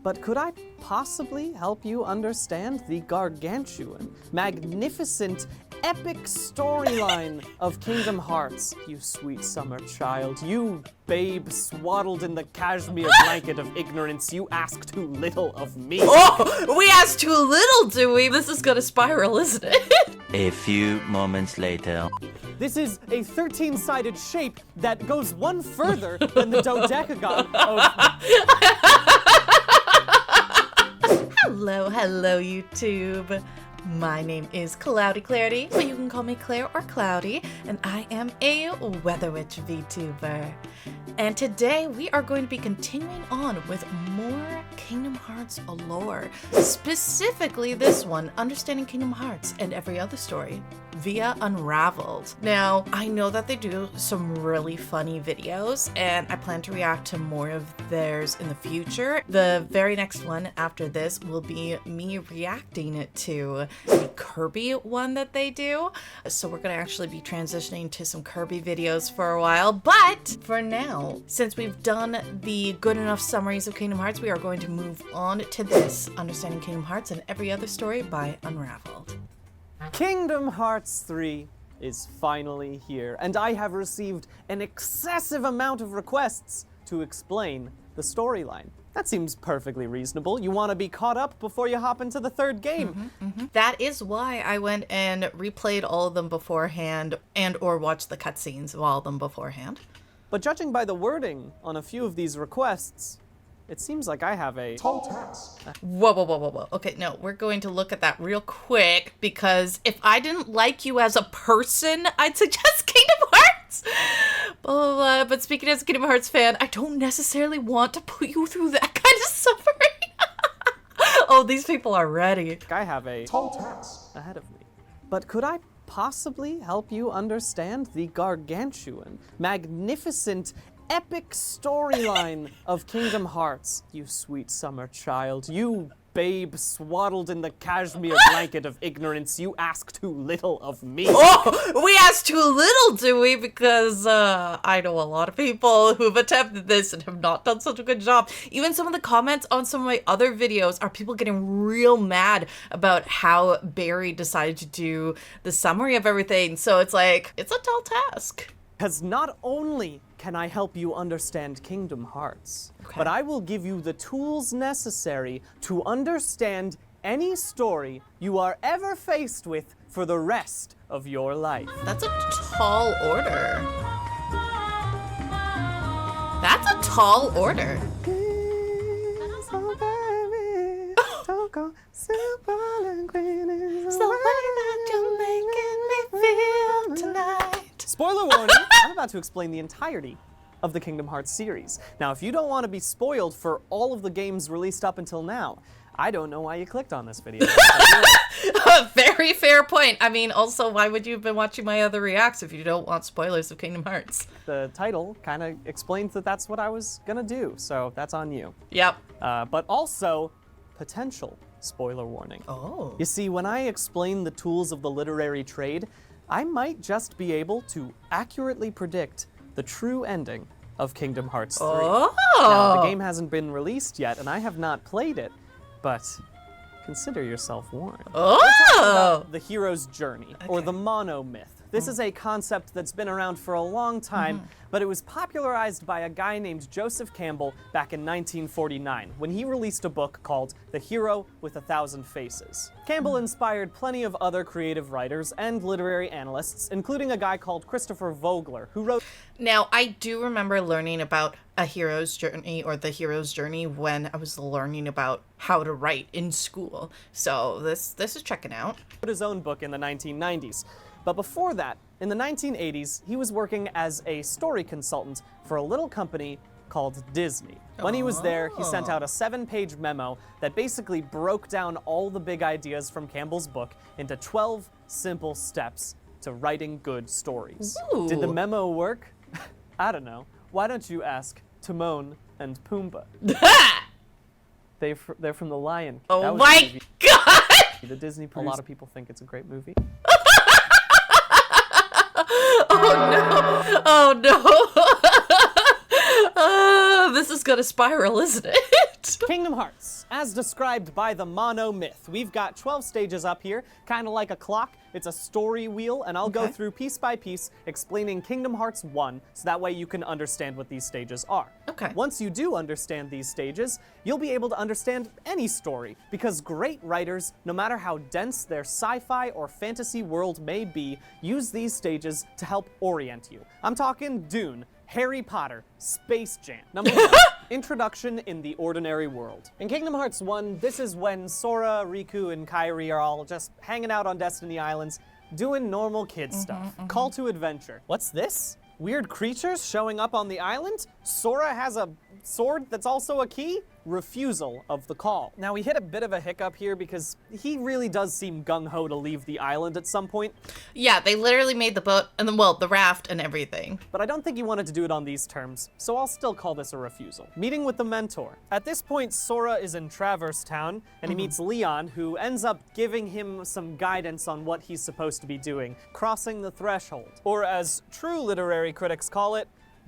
But could I possibly help you understand the gargantuan, magnificent, epic storyline of Kingdom Hearts, you sweet summer child, you babe swaddled in the cashmere blanket of ignorance, you ask too little of me. Oh, we asked too little, do we? This is gonna spiral, isn't it? A few moments later. This is a 13-sided shape that goes one further than the dodecagon of... Hello, YouTube. My name is Cloudy Clarity, but you can call me Claire or Cloudy, and I am a Weather Witch VTuber. And today we are going to be continuing on with more Kingdom Hearts lore. Specifically this one, Understanding Kingdom Hearts and Every Other Story via Unraveled. Now, I know that they do some really funny videos, and I plan to react to more of theirs in the future. The very next one after this will be me reacting to the Kirby one that they do. So we're gonna actually be transitioning to some Kirby videos for a while, but for now, since we've done the good enough summaries of Kingdom Hearts, we are going to move on to this, Understanding Kingdom Hearts and Every Other Story by Unraveled. Kingdom Hearts 3 is finally here, and I have received an excessive amount of requests to explain the storyline. That seems perfectly reasonable. You want to be caught up before you hop into the third game. That is why I went and replayed all of them beforehand and or watched the cutscenes of all of them beforehand. But judging by the wording on a few of these requests, it seems like I have a tall task. Whoa. Okay, no, we're going to look at that real quick, because if I didn't like you as a person, I'd suggest Kingdom Hearts. But speaking as a Kingdom Hearts fan, I don't necessarily want to put you through that kind of suffering. Oh, these people are ready. I have a tall task ahead of me. But could I possibly help you understand the gargantuan, magnificent, epic storyline of Kingdom Hearts, you sweet summer child, you babe swaddled in the cashmere blanket of ignorance, you ask too little of me. Oh, we asked too little, do we? Because I know a lot of people who've attempted this and have not done such a good job. Even some of the comments on some of my other videos are people getting real mad about how Barry decided to do the summary of everything. So it's like, it's a tall task. Because not only can I help you understand Kingdom Hearts, but I will give you the tools necessary to understand any story you are ever faced with for the rest of your life. That's a tall order. That's a tall order. It's the way that you're making me feel tonight. Spoiler warning, I'm about to explain the entirety of the Kingdom Hearts series. Now, if you don't want to be spoiled for all of the games released up until now, I don't know why you clicked on this video. Very fair point. I mean, also, why would you have been watching my other reacts if you don't want spoilers of Kingdom Hearts? The title kind of explains that that's what I was gonna do, so that's on you. Yep. But also, potential spoiler warning. Oh. You see, when I explain the tools of the literary trade, I might just be able to accurately predict the true ending of Kingdom Hearts 3. Oh. Now, the game hasn't been released yet, and I have not played it, but consider yourself warned. Oh. The hero's journey, or the monomyth. This is a concept that's been around for a long time, but it was popularized by a guy named Joseph Campbell back in 1949, when he released a book called The Hero with a Thousand Faces. Campbell inspired plenty of other creative writers and literary analysts, including a guy called Christopher Vogler, who wrote... Now, I do remember learning about a hero's journey, or the hero's journey, when I was learning about how to write in school. So this is checking out. His own book in the 1990s. But before that, in the 1980s, he was working as a story consultant for a little company called Disney. When he was there, he sent out a 7-page memo that basically broke down all the big ideas from Campbell's book into 12 simple steps to writing good stories. Ooh. Did the memo work? I don't know. Why don't you ask Timon and Pumbaa? They're from The Lion King. Oh my God! The Disney produced. A lot of people think it's a great movie. Oh no. This is gonna spiral, isn't it? Kingdom Hearts, as described by the monomyth. We've got 12 stages up here, kind of like a clock. It's a story wheel, and I'll go through piece by piece explaining Kingdom Hearts 1, so that way you can understand what these stages are. Okay. Once you do understand these stages, you'll be able to understand any story, because great writers, no matter how dense their sci-fi or fantasy world may be, use these stages to help orient you. I'm talking Dune, Harry Potter, Space Jam. Number 1, Introduction in the Ordinary World. In Kingdom Hearts 1, this is when Sora, Riku, and Kairi are all just hanging out on Destiny Islands, doing normal kid stuff. Call to adventure. What's this? Weird creatures showing up on the island? Sora has a sword that's also a key? Refusal of the call. Now, we hit a bit of a hiccup here because he really does seem gung-ho to leave the island at some point. Yeah, they literally made the boat and then, well, the raft and everything. But I don't think he wanted to do it on these terms, so I'll still call this a refusal. Meeting with the mentor. At this point, Sora is in Traverse Town, and he meets Leon, who ends up giving him some guidance on what he's supposed to be doing, crossing the threshold. Or as true literary critics call it,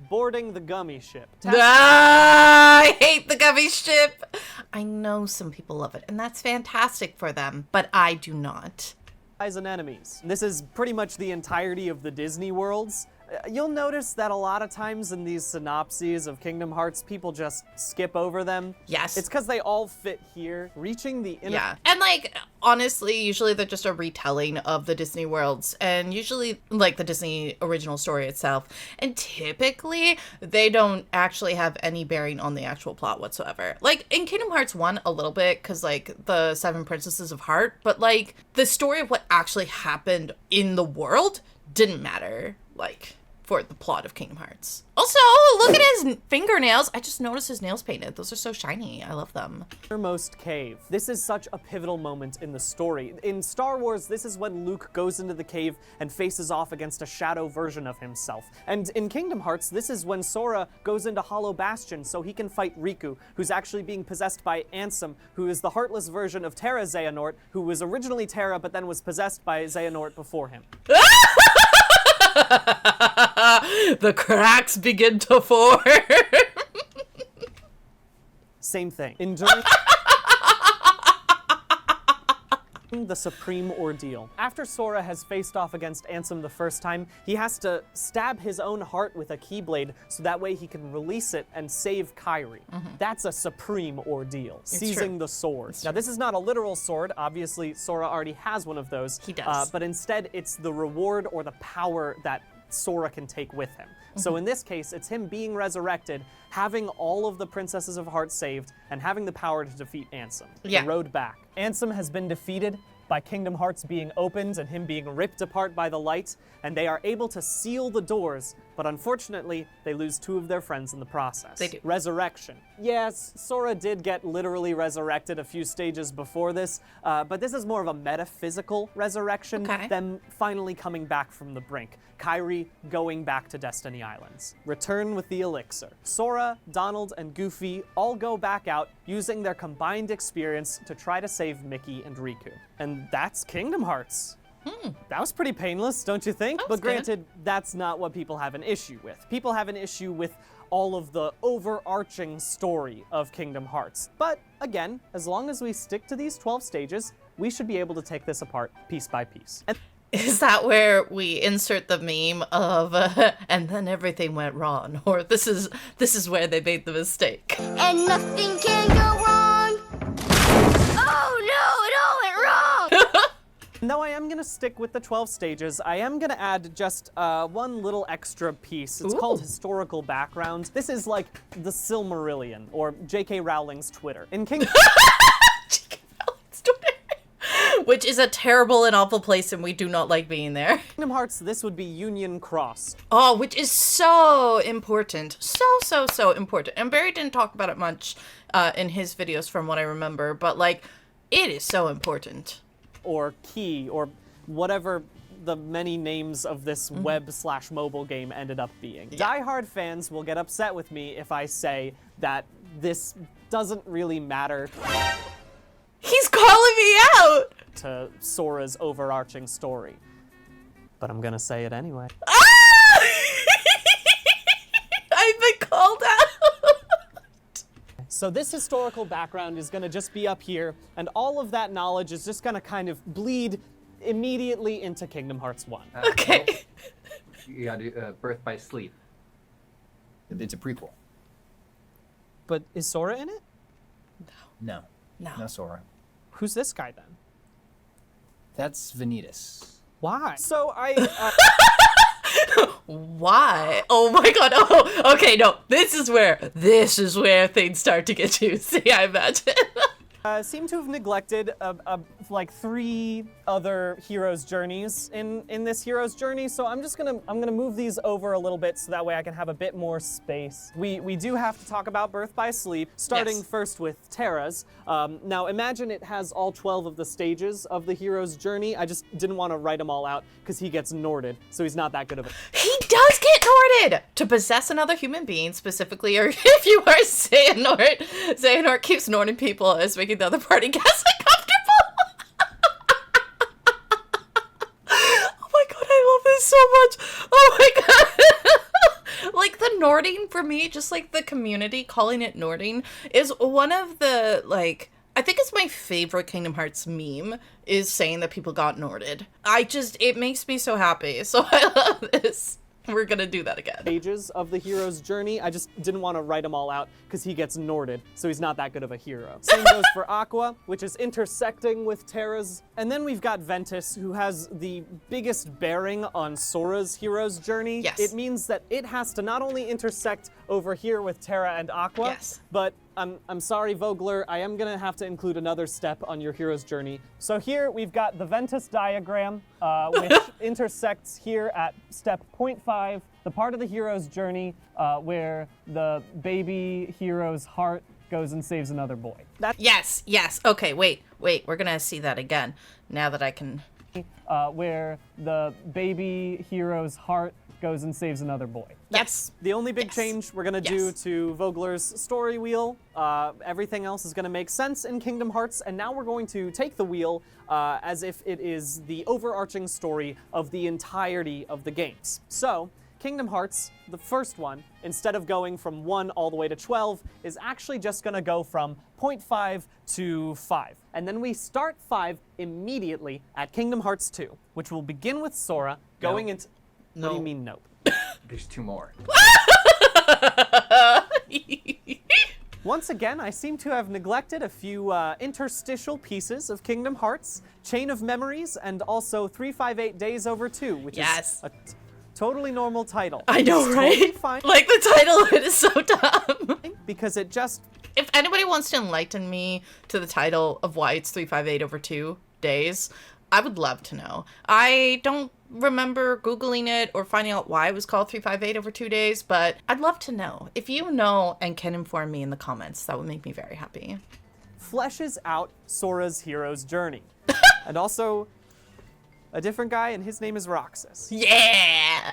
boarding the gummy ship. I hate the gummy ship. I know some people love it, and that's fantastic for them, but I do not. And enemies. This is pretty much the entirety of the Disney worlds. You'll notice that a lot of times in these synopses of Kingdom Hearts, people just skip over them. Yes. It's because they all fit here. Reaching the inner... Yeah. And like, honestly, usually they're just a retelling of the Disney worlds and usually like the Disney original story itself. And typically they don't actually have any bearing on the actual plot whatsoever. Like in Kingdom Hearts 1 a little bit because like the 7 Princesses of Heart, but like the story of what actually happened in the world didn't matter. Like... for the plot of Kingdom Hearts. Also, look at his fingernails. I just noticed his nails painted. Those are so shiny. I love them. Innermost cave. This is such a pivotal moment in the story. In Star Wars, this is when Luke goes into the cave and faces off against a shadow version of himself. And in Kingdom Hearts, this is when Sora goes into Hollow Bastion so he can fight Riku, who's actually being possessed by Ansem, who is the heartless version of Terra Xehanort, who was originally Terra but then was possessed by Xehanort before him. The cracks begin to form. Same thing. Enduring the supreme ordeal. After Sora has faced off against Ansem the first time, he has to stab his own heart with a keyblade so that way he can release it and save Kairi. That's a supreme ordeal. Seizing the sword. Now, this is not a literal sword. Obviously, Sora already has one of those. He does. But instead, it's the reward or the power that Sora can take with him. So in this case, it's him being resurrected, having all of the Princesses of Heart saved, and having the power to defeat Ansem. Yeah. The road back. Ansem has been defeated by Kingdom Hearts being opened and him being ripped apart by the light, and they are able to seal the doors, but unfortunately, they lose 2 of their friends in the process. They do. Resurrection. Yes, Sora did get literally resurrected a few stages before this, but this is more of a metaphysical resurrection, them finally coming back from the brink. Kairi going back to Destiny Islands. Return with the elixir. Sora, Donald, and Goofy all go back out using their combined experience to try to save Mickey and Riku. And that's Kingdom Hearts. That was pretty painless, don't you think? But granted, that's not what people have an issue with. People have an issue with all of the overarching story of Kingdom Hearts. But again, as long as we stick to these 12 stages, we should be able to take this apart piece by piece. Is that where we insert the meme of and then everything went wrong, or this is where they made the mistake? And nothing can go wrong. Oh no, it all went wrong. Though I am going to stick with the 12 stages, I am going to add just one little extra piece. It's called historical background. This is like the Silmarillion, or J.K. Rowling's Twitter. In Kingdom J.K. Rowling's Twitter. Which is a terrible and awful place, and we do not like being there. Kingdom Hearts, this would be Union Cross. Oh, which is so important. So important. And Barry didn't talk about it much in his videos from what I remember, but like, it is so important. Or Key, or whatever the many names of this web/mobile game ended up being. Die-hard fans will get upset with me if I say that this doesn't really matter. He's calling me out! To Sora's overarching story. But I'm gonna say it anyway. Ah! I've been called out! So this historical background is going to just be up here, and all of that knowledge is just going to kind of bleed immediately into Kingdom Hearts 1. Okay. You gotta do Birth by Sleep. It's a prequel. But is Sora in it? No. No. No Sora. Who's this guy then? That's Vanitas. Why? So I... Why? Oh my god. Oh, okay, no. This is where things start to get juicy, I imagine. seem to have neglected like 3 other heroes' journeys in this hero's journey. So I'm gonna move these over a little bit so that way I can have a bit more space. We do have to talk about Birth by Sleep, starting Yes. first with Terra's. Now imagine it has all 12 of the stages of the hero's journey. I just didn't want to write them all out because he gets Norded, so he's not that good of a... He does get Norded! To possess another human being, specifically, or if you are Xehanort, Xehanort keeps Nording people as making the other party guests uncomfortable. Oh my god, I love this so much. Oh my god. Like, the Nording, for me, just like the community calling it Nording, is one of the, like... I think it's my favorite Kingdom Hearts meme, is saying that people got Norded. It makes me so happy. So I love this. We're gonna do that again. Stages of the hero's journey. I just didn't want to write them all out because he gets Norded, so he's not that good of a hero. Same goes for Aqua, which is intersecting with Terra's. And then we've got Ventus, who has the biggest bearing on Sora's hero's journey. Yes. It means that it has to not only intersect over here with Terra and Aqua, Yes. but I'm sorry, Vogler, I am gonna have to include another step on your hero's journey. So here we've got the Ventus diagram, which intersects here at step 0.5, the part of the hero's journey where the baby hero's heart goes and saves another boy. That's Yes, yes. Okay, wait. We're gonna see that again. Now that I can... where the baby hero's heart goes and saves another boy. Yes. The only big Yes. change we're gonna do Yes. to Vogler's story wheel. Everything else is gonna make sense in Kingdom Hearts, and now we're going to take the wheel as if it is the overarching story of the entirety of the games. So, Kingdom Hearts, the first one, instead of going from 1 all the way to 12, is actually just gonna go from 0.5 to 5. And then we start 5 immediately at Kingdom Hearts 2, which will begin with Sora going into... What do you mean, nope? There's 2 more. Once again, I seem to have neglected a few interstitial pieces of Kingdom Hearts, Chain of Memories, and also 358 Days Over 2, which Yes. is a totally normal title. I know, It's right? Totally fine Like, the title of it is so dumb. because it just... If anybody wants to enlighten me to the title of why it's 358 over 2 days, I would love to know. I don't remember Googling it or finding out why it was called 358 over 2 days, but I'd love to know. If you know and can inform me in the comments, that would make me very happy. fleshes out Sora's hero's journey. And also a different guy, and his name is Roxas. Yeah!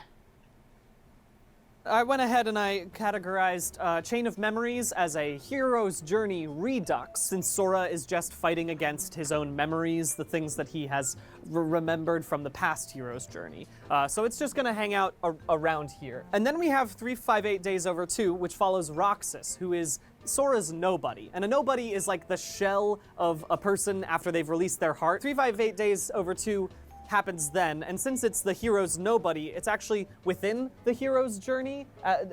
I went ahead and I categorized Chain of Memories as a hero's journey redux, since Sora is just fighting against his own memories, the things that he has remembered from the past hero's journey. So it's just gonna hang out around here. And then we have 358 Days Over 2, which follows Roxas, who is Sora's nobody. And a nobody is like the shell of a person after they've released their heart. 358 Days Over 2 happens then, and since it's the hero's nobody, it's actually within the hero's journey,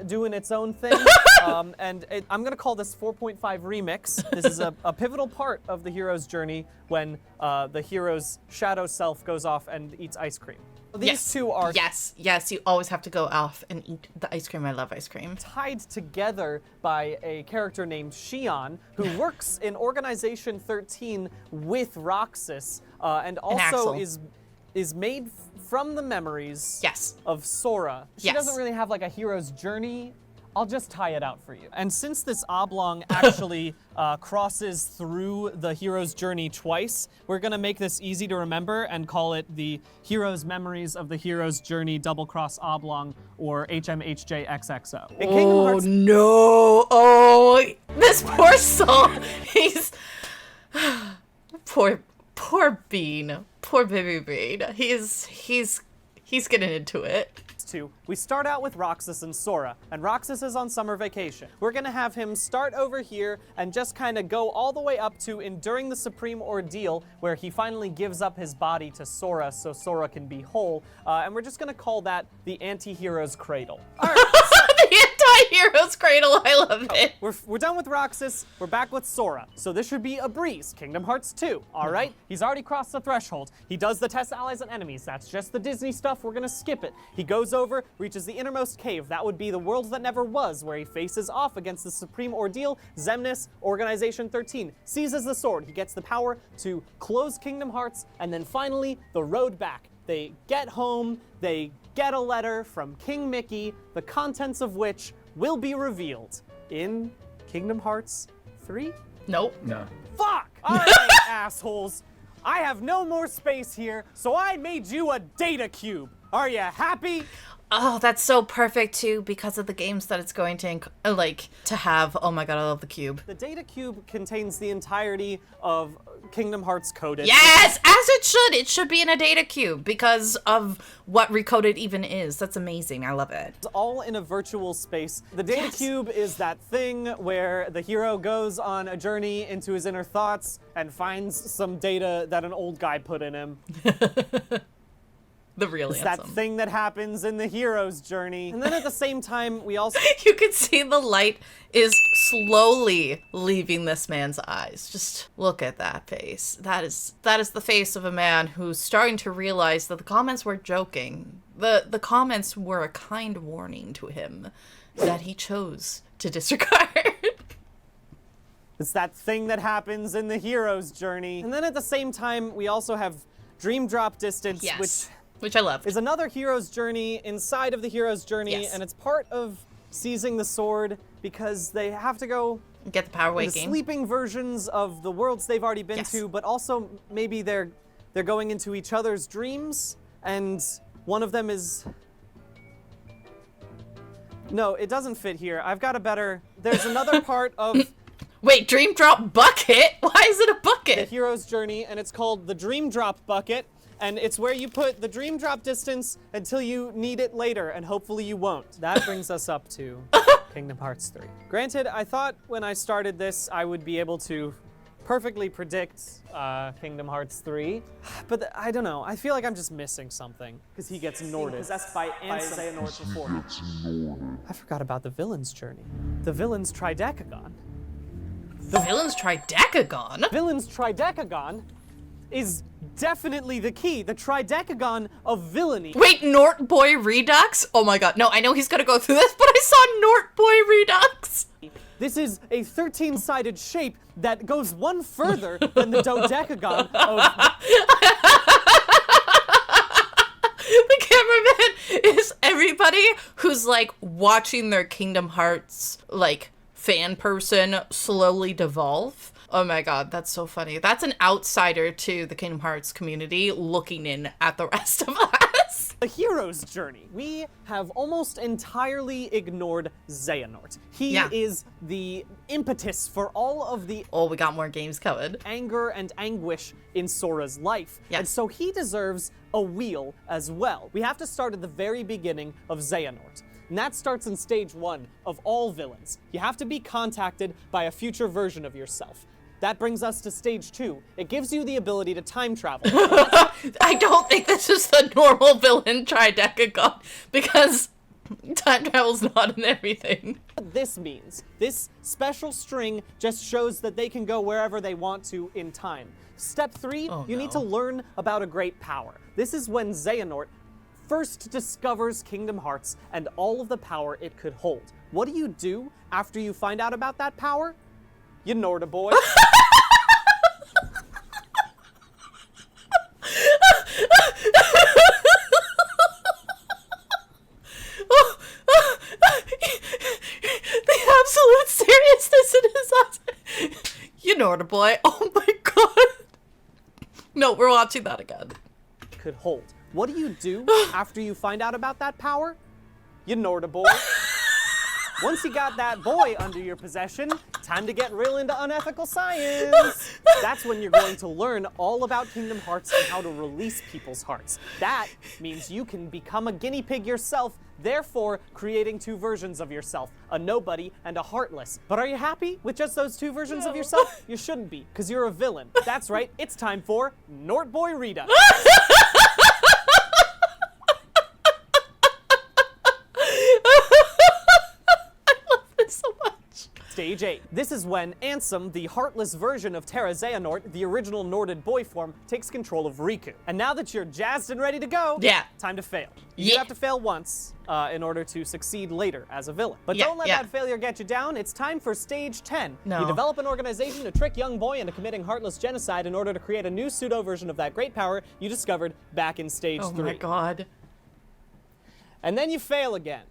doing its own thing. I'm gonna call this 4.5 Remix. This is a pivotal part of the hero's journey when the hero's shadow self goes off and eats ice cream. These two are Yes, you always have to go off and eat the ice cream. I love ice cream. tied together by a character named Shion, who works in Organization 13 with Roxas, and also Axel. is made from the memories Yes. of Sora. She Yes. doesn't really have like a hero's journey. I'll just tie it out for you. And since this oblong actually crosses through the hero's journey twice, we're gonna make this easy to remember and call it the Hero's Memories of the Hero's Journey Double Cross Oblong, or HMHJXXO. In Kingdom Oh Hearts no! Oh, this poor soul. He's poor Bean. Poor baby Bean. He's getting into it. 2, we start out with Roxas and Sora, and Roxas is on summer vacation. We're gonna have him start over here and just kind of go all the way up to enduring the supreme ordeal, where he finally gives up his body to Sora so Sora can be whole, and we're just gonna call that the anti-hero's cradle. All right. The anti-hero's cradle, I love it. We're done with Roxas, we're back with Sora. So this should be a breeze, Kingdom Hearts 2, all right? He's already crossed the threshold. He does the test allies and enemies, that's just the Disney stuff, we're gonna skip it. He goes over, reaches the innermost cave, that would be the world that never was, where he faces off against the supreme ordeal, Xemnas, Organization 13, seizes the sword, he gets the power to close Kingdom Hearts, and then finally, the road back. They get home, they get a letter from King Mickey, the contents of which will be revealed in Kingdom Hearts 3? Nope. No. Fuck! All right, assholes. I have no more space here, so I made you a data cube. Are you happy? Oh, that's so perfect too, because of the games that it's going to to have. Oh my god, I love the cube. The data cube contains the entirety of Kingdom Hearts coded. Yes, as it should. It should be in a data cube because of what Recoded even is. That's amazing. I love it. It's all in a virtual space. The data Yes. cube is that thing where the hero goes on a journey into his inner thoughts and finds some data that an old guy put in him. The real It's anthem. that thing that happens in the hero's journey. And then at the same time, we also... You can see the light is slowly leaving this man's eyes. Just look at that face. That is the face of a man who's starting to realize that the comments were joking. The comments were a kind warning to him that he chose to disregard. It's that thing that happens in the hero's journey. And then at the same time, we also have Dream Drop Distance, Which I love. is another hero's journey inside of the hero's journey, Yes. and it's part of seizing the sword because they have to go Get the power into waking. sleeping versions of the worlds they've already been Yes. to, but also maybe they're going into each other's dreams, and one of them is... No, it doesn't fit here. I've got a better... There's another part of Wait, Dream Drop Bucket? Why is it a the bucket? hero's journey, and it's called the Dream Drop Bucket, and it's where you put the dream drop distance until you need it later, and hopefully you won't. That brings us up to Kingdom Hearts 3. Granted, I thought when I started this, I would be able to perfectly predict Kingdom Hearts 3, but I don't know. I feel like I'm just missing something, because he gets Norded. Possessed by Xehanort before. I forgot about the villain's journey. The villain's Tridecagon. The villain's Tridecagon? Villain's Tridecagon is definitely the key. The Tridecagon of villainy. Wait, Nort Boy Redux? Oh my god. No, I know he's gonna go through this, but I saw Nort Boy Redux. This is a 13-sided shape that goes one further than the dodecagon of... The cameraman is everybody who's like watching their Kingdom Hearts like fan person slowly devolve. Oh my god, that's so funny. That's an outsider to the Kingdom Hearts community looking in at the rest of us. The hero's journey. We have almost entirely ignored Xehanort. He is the impetus for all of the Oh, we got more games coming. anger and anguish in Sora's life. Yes. And so he deserves a wheel as well. We have to start at the very beginning of Xehanort. And that starts in stage 1 of all villains. You have to be contacted by a future version of yourself. That brings us to stage 2. It gives you the ability to time travel. I don't think this is the normal villain Tridecagon because time travel's not in everything. What this means, this special string just shows that they can go wherever they want to in time. Step 3, you need to learn about a great power. This is when Xehanort first discovers Kingdom Hearts and all of the power it could hold. What do you do after you find out about that power? You Norda boy. The absolute seriousness in his eyes. You know it, boy. Oh my god. No, we're watching that again. Could hold. What do you do after you find out about that power? You Norda boy. Once you got that boy under your possession, Time to get real into unethical science. That's when you're going to learn all about Kingdom Hearts and how to release people's hearts. That means you can become a guinea pig yourself, therefore creating two versions of yourself, a nobody and a heartless. But are you happy with just those two versions of yourself? You shouldn't be, because you're a villain. That's right, it's time for Nort Boy Rita. So much. Stage 8. This is when Ansem, the heartless version of Terra Xehanort, the original Norted boy form, takes control of Riku. And now that you're jazzed and ready to go, time to fail. You have to fail once in order to succeed later as a villain. But don't let that failure get you down. It's time for Stage 10. No. You develop an organization to trick young boy into committing heartless genocide in order to create a new pseudo-version of that great power you discovered back in Stage 3. Oh my god. And then you fail again.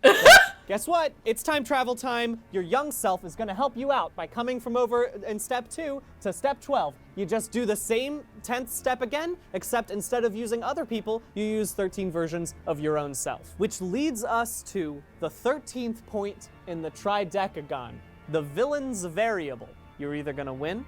Guess what? It's time travel time. Your young self is going to help you out by coming from over in step 2 to step 12. You just do the same 10th step again, except instead of using other people, you use 13 versions of your own self. Which leads us to the 13th point in the tridecagon, the villain's variable. You're either going to win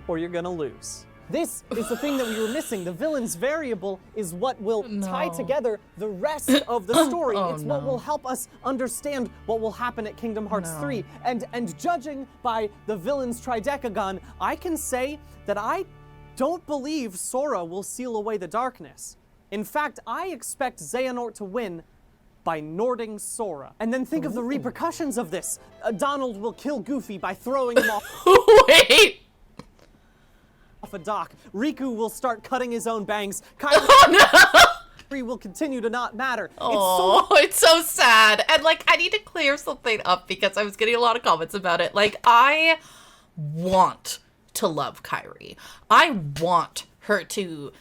or you're going to lose. This is the thing that we were missing. The villain's variable is what will tie together the rest of the story. It's what will help us understand what will happen at Kingdom Hearts 3. And judging by the villain's tridecagon, I can say that I don't believe Sora will seal away the darkness. In fact, I expect Xehanort to win by Nording Sora. And then think of the repercussions of this. Donald will kill Goofy by throwing him off. Wait! Off a dock. Riku will start cutting his own bangs. Kairi will continue to not matter. Oh, it's so sad. And like, I need to clear something up because I was getting a lot of comments about it. Like, I want to love Kairi. I want her to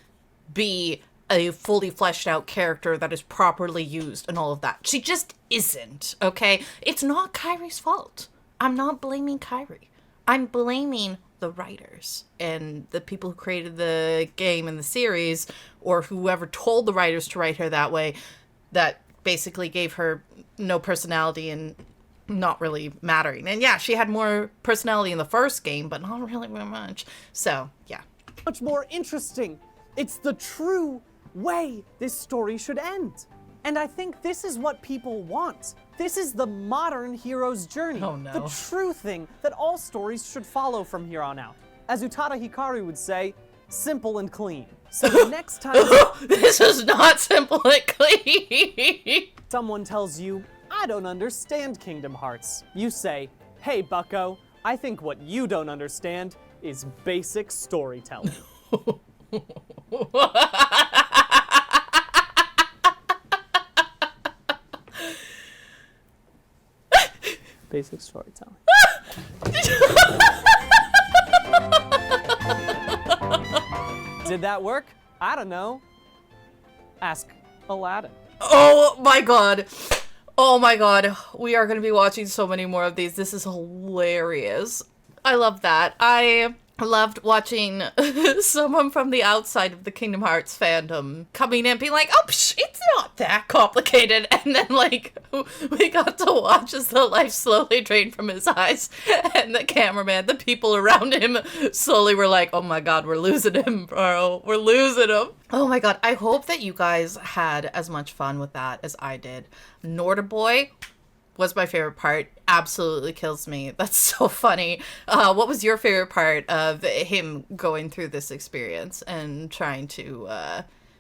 be a fully fleshed out character that is properly used and all of that. She just isn't, okay? It's not Kairi's fault. I'm not blaming Kairi. I'm blaming the writers and the people who created the game and the series, or whoever told the writers to write her that way, that basically gave her no personality and not really mattering. And yeah, she had more personality in the first game, but not really very much. So, yeah. Much more interesting. It's the true way this story should end. And I think this is what people want. This is the modern hero's journey. Oh no. The true thing that all stories should follow from here on out. As Utada Hikaru would say, simple and clean. So the next time this is not simple and clean. someone tells you, I don't understand Kingdom Hearts, you say, hey bucko, I think what you don't understand is basic storytelling. Basic storytelling. Did that work? I don't know. Ask Aladdin. Oh my god. Oh my god. We are going to be watching so many more of these. This is hilarious. I love that. I loved watching someone from the outside of the Kingdom Hearts fandom coming in and being like, oh, it's not that complicated. And then, like, we got to watch as the life slowly drained from his eyes. And the cameraman, the people around him slowly were like, oh my god, we're losing him, bro. We're losing him. Oh my god, I hope that you guys had as much fun with that as I did. Nordaboy was my favorite part. Absolutely kills me. That's so funny. What was your favorite part of him going through this experience and trying to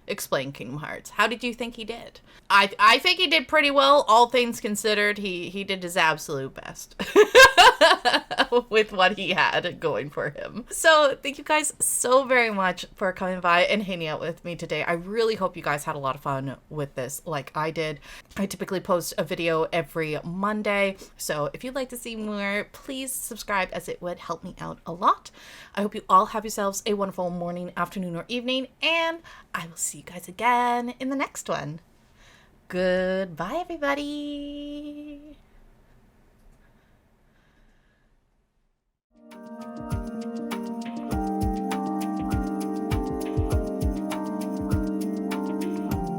explain Kingdom Hearts? How did you think he did? I think he did pretty well, all things considered. He did his absolute best with what he had going for him. So thank you guys so very much for coming by and hanging out with me today. I really hope you guys had a lot of fun with this like I did. I typically post a video every Monday, so if you'd like to see more, please subscribe, as it would help me out a lot. I hope you all have yourselves a wonderful morning, afternoon, or evening, and I will see you guys again in the next one. Goodbye, everybody.